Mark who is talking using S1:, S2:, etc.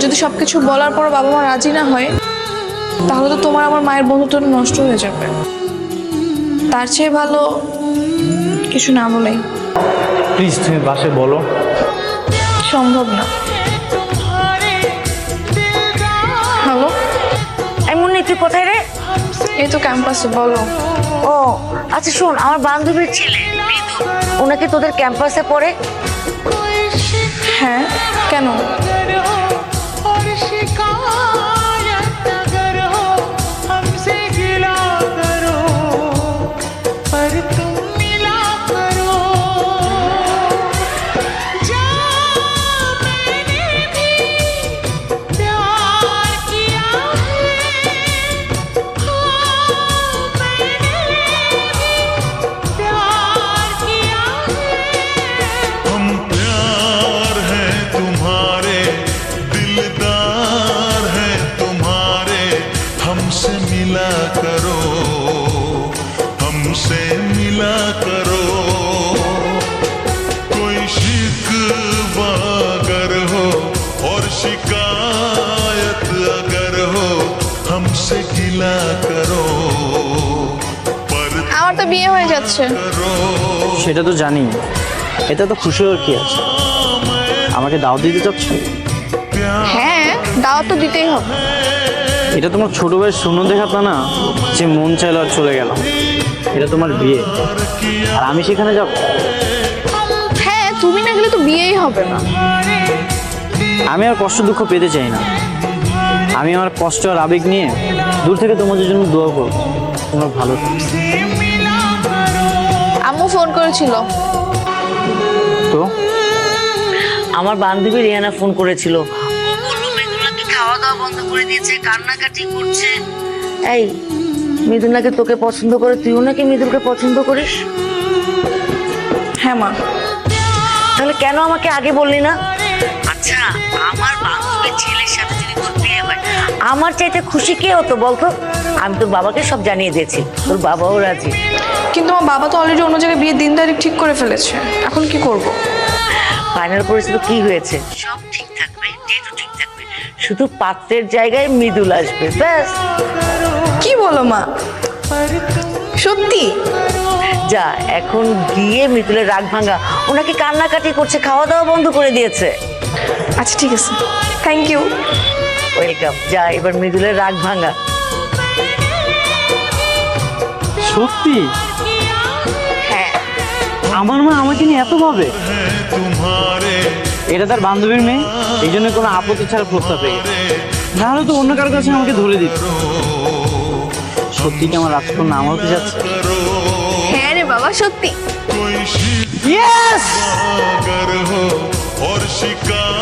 S1: যদি সবকিছু বলার পর বাবা মা রাজি না হয়, তাহলে তো তোমার আমার মায়ের বন্ধুত্ব নষ্ট হয়ে যাবে। তার চেয়ে ভালো কিছু না বলেই।
S2: প্লিজ তুমি বাসে বলো।
S1: সম্ভব না। হ্যালো,
S3: এমন তুই কোথায় রে?
S1: এই তো ক্যাম্পাসে। বলো।
S3: ও আচ্ছা শোন, আমার বান্ধবীর ছেলে ওনাকে তোদের ক্যাম্পাসে পড়ে।
S1: হ্যাঁ, কেন?
S4: हमसे मिला करो कोई शिकवा अगर हो और शिकायत अगर हो हमसे गिला करो
S1: আমার তো বিয়ে হয়ে যাচ্ছে।
S2: সেটা তো জানি, এটা তো খুশি হওয়ার কি আছে? আমাকে দাওয়াত দিতে চাচ্ছ?
S1: হ্যাঁ, দাওয়াত তো দিতেই হবে।
S2: এটা তোমার ছোট ভাইয়ের শূন্য দেখাতা না, যে মন চাইলো আর চলে গেল। এটা তোমার বিয়ে, আর আমি সেখানে যাব?
S1: হ্যাঁ, তুমি না গেলে তো বিয়েই হবে না।
S2: আমি আর কষ্ট দুঃখ পেতে চাই না। আমি আমার কষ্ট আর আবেগ নিয়ে দূর থেকে তোমাদের জন্য দোয়া করব, তোমার ভালো থাকো।
S1: আম্মু ফোন করেছিল।
S2: তো
S3: আমার বান্ধবী রিয়ানা ফোন করেছিল, খাওয়া দাওয়া বন্ধ করে দিয়েছে, কান্নাকাটি করছে। এই মৃদুল নাকি তোকে পছন্দ করে, তুইও নাকি মৃদুলকে পছন্দ করিস?
S1: হ্যাঁ মা।
S3: তাহলে কেন আমাকে আগে বললি না? আচ্ছা, আমার বান্ধবীর ছেলের সাথে যদি তোর বিয়ে হয়, আমার চাইতে খুশি কে হতো বলতো? আমি তোর বাবাকে সব জানিয়ে দিয়েছি, তোর বাবাও রাজি।
S1: কিন্তু আমার বাবা তো অলরেডি অন্য জায়গায় বিয়ের দিন তারিখ ঠিক করে ফেলেছে। এখন কি করব?
S3: ফাইনাল পরিস্থিতি কি হয়েছে? সব ঠিক থাকবে, ডেটও ঠিক থাকবে, শুধু পাত্রের জায়গায় মৃদুল আসবে, ব্যাস।
S1: কি বলো মা? সত্যি?
S3: যা এখন গিয়ে মৃদুলের রাগ ভাঙা। ওনাকে কান্নাকাটি করছে, খাওয়া দাওয়া বন্ধ করে দিয়েছে।
S1: আচ্ছা ঠিক আছে, থ্যাংক ইউ।
S3: ওয়েলকাম। যা এবার মৃদুলের রাগ ভাঙা।
S2: সত্যি?
S1: হ্যাঁ।
S2: আমার মা আমাকে নিয়ে এত ভাবে? এটা তার বান্ধবীর মেয়ে, এই জন্য কোনো আপত্তি ছাড়া প্রস্তাব পেয়ে গেছে। নাহলে তো অন্য কারোর কাছে আমাকে ধরে দিত। সত্যি কি আমার রাজকন্যা আমার হতে যাচ্ছে?
S1: হ্যাঁ রে বাবা, সত্যি।
S4: कोई
S2: ইয়েস!
S4: शिकवा अगर हो और शिकायत